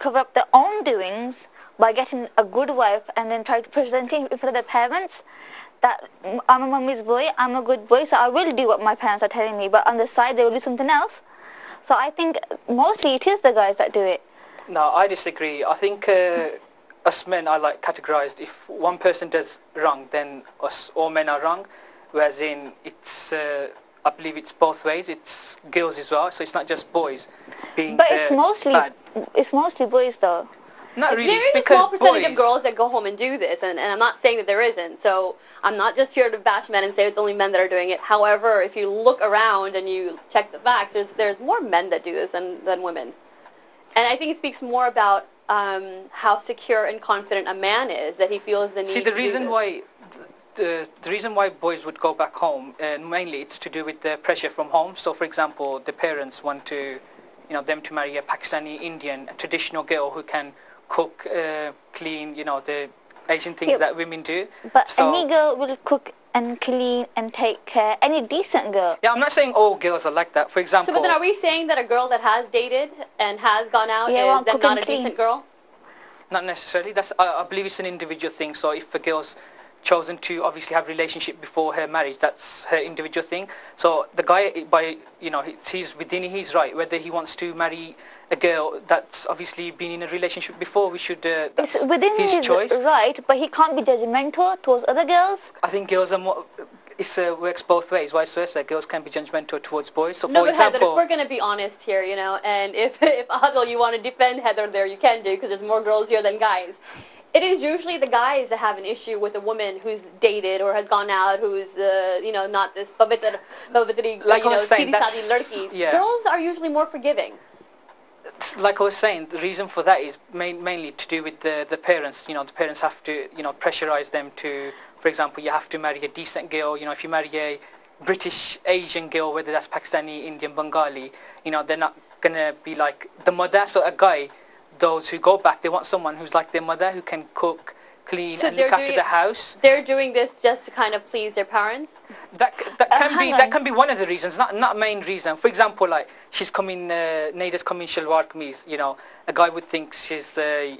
cover up their own doings by getting a good wife and then try to present it in front of their parents that I'm a mummy's boy, I'm a good boy, so I will do what my parents are telling me, but on the side they will do something else. So I think mostly it is the guys that do it. No, I disagree. I think us men are like categorized. If one person does wrong, then us all men are wrong. Whereas in it's, I believe it's both ways. It's girls as well. So it's not just boys being But it's bad. mostly boys though. Not really. There It's is a because small percentage of boys. girls that go home and do this, and I'm not saying that there isn't. So I'm not just here to bash men and say it's only men that are doing it. However, if you look around and you check the facts, there's more men that do this than women. And I think it speaks more about how secure and confident a man is, that he feels the need See, to the do reason this. why the reason why boys would go back home, mainly it's to do with the pressure from home. So, for example, the parents want to, them to marry a Pakistani Indian traditional girl who can cook, clean, the Asian things that women do. But So, any girl will cook and clean and take care. Any decent girl. yeah, I'm not saying all girls are like that. For example, So, but then are we saying that a girl that has dated and has gone out Yeah, is well, then cook not and a clean. decent girl? not necessarily. I believe it's an individual thing. So if a girl's chosen to obviously have a relationship before her marriage, that's her individual thing. So the guy, he's within his right. Whether he wants to marry a girl that's obviously been in a relationship before, we should. That's It's within his his choice. right, but he can't be judgmental towards other girls. I think girls are more. It works both ways, vice versa. Girls can be judgmental towards boys. So, No, for but Heather, if example, we're going to be honest here, and if Adil, you want to defend Heather there, you can do, because there's more girls here than guys. It is usually the guys that have an issue with a woman who's dated or has gone out, who's, not this Like I was saying, that's- ladki. yeah. Girls are usually more forgiving. like I was saying, the reason for that is mainly to do with the parents. The parents have to, pressurize them to, for example, you have to marry a decent girl. If you marry a British Asian girl, whether that's Pakistani, Indian, Bengali, they're not going to be like the mother. So a guy, those who go back, they want someone who's like their mother, who can cook, clean, So and look after the house. They're doing this just to kind of please their parents? That hang on. can be one of the reasons, not main reason. For example, like she's coming, Nada's coming shalwar kameez. A guy would think she's a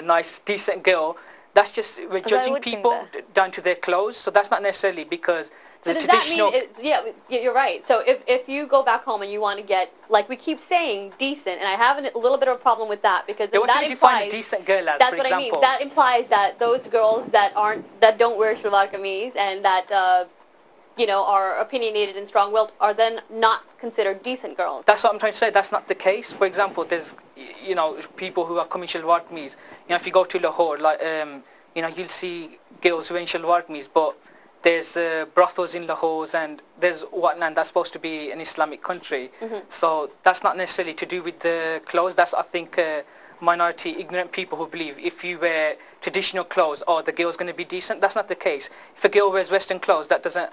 nice, decent girl. That's just we're judging would think people that. down to their clothes. So that's not necessarily because So the does that traditional. mean, you're right. So if you go back home and you want to get, like we keep saying, decent, and I have a little bit of a problem with that, because Yeah, then what do that you define a implies, decent girl as? that's For what example, I mean. That implies that those girls that don't wear shalwar kameez and that, are opinionated and strong-willed are then not considered decent girls. that's what I'm trying to say. That's not the case. For example, there's people who are coming shalwar kameez. If you go to Lahore, like you'll see girls wearing shalwar kameez, but there's brothels in Lahore and there's whatnot. That's supposed to be an Islamic country. So that's not necessarily to do with the clothes. That's, I think, minority, ignorant people who believe if you wear traditional clothes, the girl's going to be decent. That's not the case. If a girl wears Western clothes, that doesn't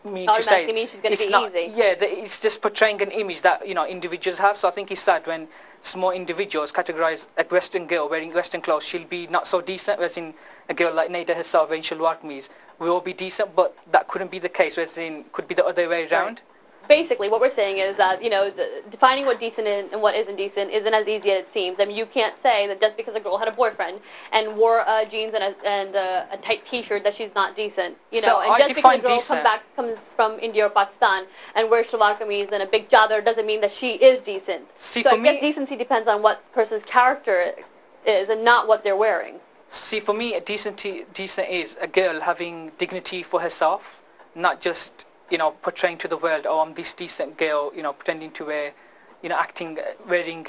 mean to say Automatically means she's going to it's be not, easy. yeah, it's just portraying an image that individuals have. So I think it's sad when small individuals categorize a Western girl wearing Western clothes, she'll be not so decent, whereas in a girl like Nada herself wearing shalwar kameez will all be decent, but that couldn't be the case, whereas in could be the other way around. Basically, what we're saying is that, defining what decent is and what isn't decent isn't as easy as it seems. I mean, you can't say that just because a girl had a boyfriend and wore jeans and a tight T-shirt that she's not decent, So and I just because a define girl decent. comes from India or Pakistan and wears shalwar kameez and a big chadar doesn't mean that she is decent. See, so for I guess me- decency depends on what person's character is and not what they're wearing. See, for me, decent is a girl having dignity for herself, not just portraying to the world, I'm this decent girl, pretending to wear, wearing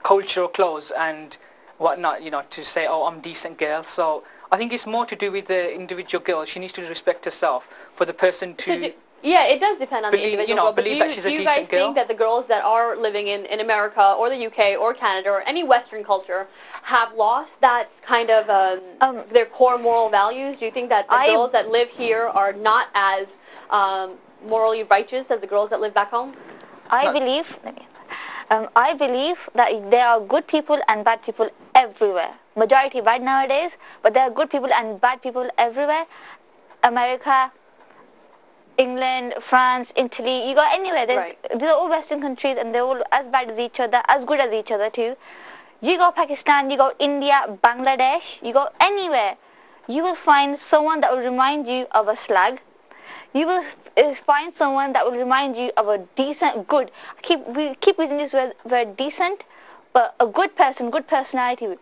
cultural clothes and whatnot, to say, I'm decent girl. So I think it's more to do with the individual girl. She needs to respect herself for the person to. Yeah, it does depend on the Believe- individual girl. But believe do that she's a you decent guys girl? think that the girls that are living in America or the UK or Canada or any Western culture have lost that kind of their core moral values? Do you think that the girls that live here are not as morally righteous as the girls that live back home? I believe that there are good people and bad people everywhere. Majority bad nowadays, but there are good people and bad people everywhere. America, England, France, Italy, you go anywhere. These are all Western countries and they're all as bad as each other, as good as each other too. You go Pakistan, you go India, Bangladesh, you go anywhere, you will find someone that will remind you of a slag. You will find someone that will remind you of a decent, good. We keep using this word decent, but a good person, good personality.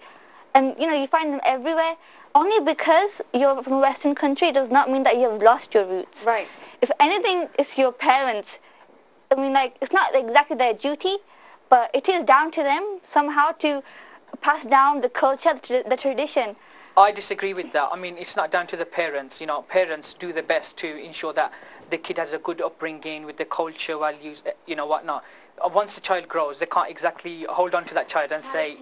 And you find them everywhere. Only because you're from a Western country does not mean that you have lost your roots. Right. If anything, it's your parents. I mean, like, it's not exactly their duty, but it is down to them somehow to pass down the culture, the tradition. I disagree with that. I mean, it's not down to the parents. Parents do their best to ensure that the kid has a good upbringing with the culture, values, whatnot. Once the child grows, they can't exactly hold on to that child and say...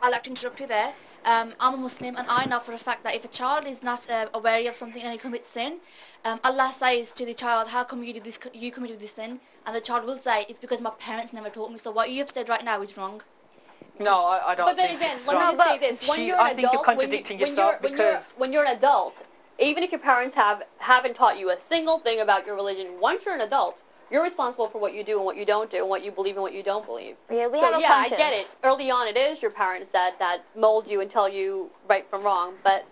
I'd like to interrupt you there. I'm a Muslim, and I know for a fact that if a child is not aware of something and he commits sin, Allah says to the child, how come you did this? You committed this sin, and the child will say, it's because my parents never taught me. So what you have said right now is wrong. No, I don't. But then think again, it's when wrong. you say this, when you're an I think adult, you're contradicting yourself because when you're an adult, even if your parents haven't taught you a single thing about your religion, once you're an adult, you're responsible for what you do and what you don't do, and what you believe and what you don't believe. Yeah, we have a I conscience. get it. Early on, it is your parents that mold you and tell you right from wrong. But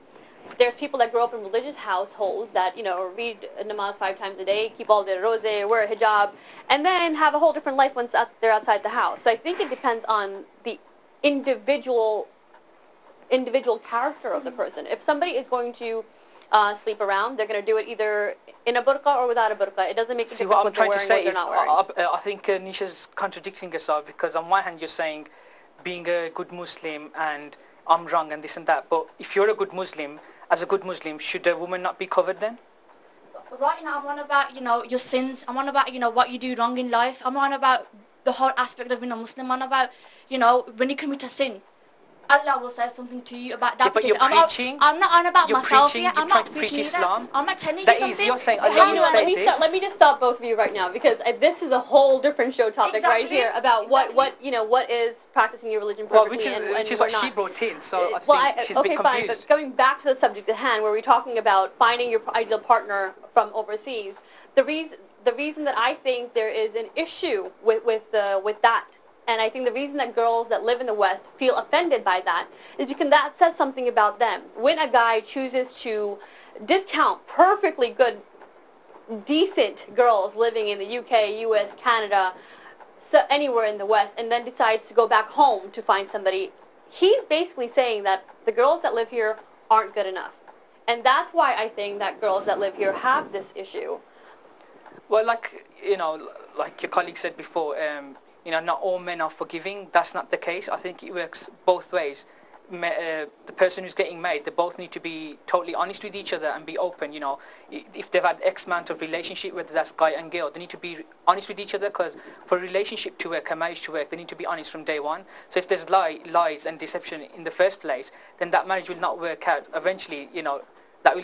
there's people that grow up in religious households that read namaz 5 times a day, keep all their rosé, wear a hijab, and then have a whole different life once they're outside the house. So I think it depends on the individual character of the person. If somebody is going to sleep around, they're going to do it either in a burqa or without a burqa. It doesn't make a See, difference what I'm what they're trying to wearing, say what they're is, not wearing. I think Nisha's contradicting herself, because on one hand you're saying being a good Muslim and I'm wrong and this and that, but if you're a good Muslim, as a good Muslim, should a woman not be covered then? Right now, I'm on about, your sins. I'm on about, what you do wrong in life. I'm on about the whole aspect of being a Muslim. I'm on about, when you commit a sin, Allah will say something to you about that. Yeah, but you're preaching. I'm not on about You're myself. preaching. Yeah, You're I'm trying not to preach preaching Islam. either. I'm not telling That you is, something. you're saying Okay, Allah you know will what, say this. let me just stop both of you right now, because this is a whole different show topic right Exactly. here about what is practicing your religion perfectly Which is and what not. she brought in, so I think Well, she's okay, been fine, confused. but going back to the subject at hand, where we're talking about finding your ideal partner from overseas, the reason that I think there is an issue with that, and I think the reason that girls that live in the West feel offended by that is because that says something about them. When a guy chooses to discount perfectly good, decent girls living in the UK, US, Canada, so anywhere in the West, and then decides to go back home to find somebody, he's basically saying that the girls that live here aren't good enough. And that's why I think that girls that live here have this issue. Well, like your colleague said before, not all men are forgiving. That's not the case. I think it works both ways. The person who's getting married, they both need to be totally honest with each other and be open. If they've had X amount of relationship, whether that's guy and girl, they need to be honest with each other, because for a relationship to work, a marriage to work, they need to be honest from day one. So if there's lies and deception in the first place, then that marriage will not work out. Eventually, that will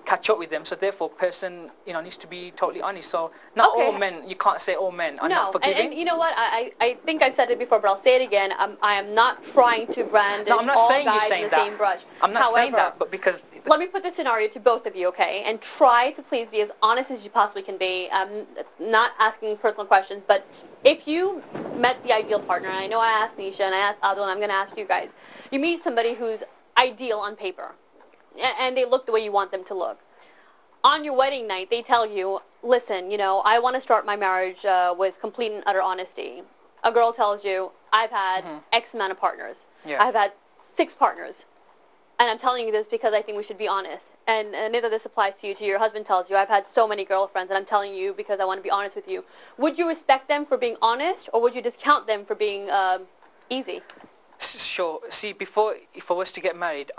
catch up with them. So therefore, person needs to be totally honest. So not all men. You can't say all men are not forgiving. And you know what? I think I said it before, but I'll say it again. I am not trying to brandish No, I'm not all saying you're guys saying in the that. same brush. I'm not saying However, that, but because let me put this scenario to both of you, okay? And try to please be as honest as you possibly can be. I'm not asking personal questions, but if you met the ideal partner, and I know I asked Nisha and I asked Adil, and I'm going to ask you guys. You meet somebody who's ideal on paper, and they look the way you want them to look. On your wedding night, they tell you, listen, I want to start my marriage with complete and utter honesty. A girl tells you, I've had X amount of partners. Yeah. I've had 6 partners. And I'm telling you this because I think we should be honest. And neither this applies to you. To your husband tells you, I've had so many girlfriends, and I'm telling you because I want to be honest with you. Would you respect them for being honest, or would you discount them for being easy? Sure. See, if I was to get married,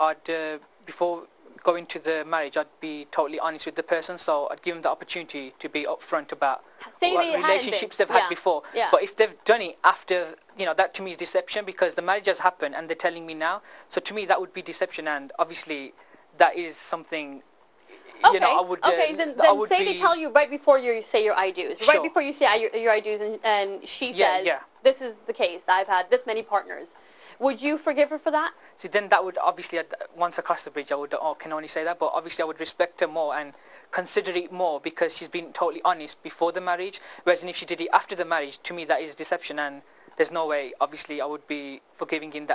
before going to the marriage, I'd be totally honest with the person, so I'd give them the opportunity to be upfront about what relationships they've had before. Yeah. But if they've done it after, that to me is deception, because the marriage has happened and they're telling me now. So to me, that would be deception, and obviously that is something. Okay. I would. Then say they tell you right before you say your I do's. Sure. Right before you say your I do's, and she says, this is the case. I've had this many partners. Would you forgive her for that? See, then that would obviously, once I cross the bridge, I would can only say that. But obviously, I would respect her more and consider it more, because she's been totally honest before the marriage. Whereas if she did it after the marriage, to me that is deception, and there's no way. Obviously, I would be forgiving in that.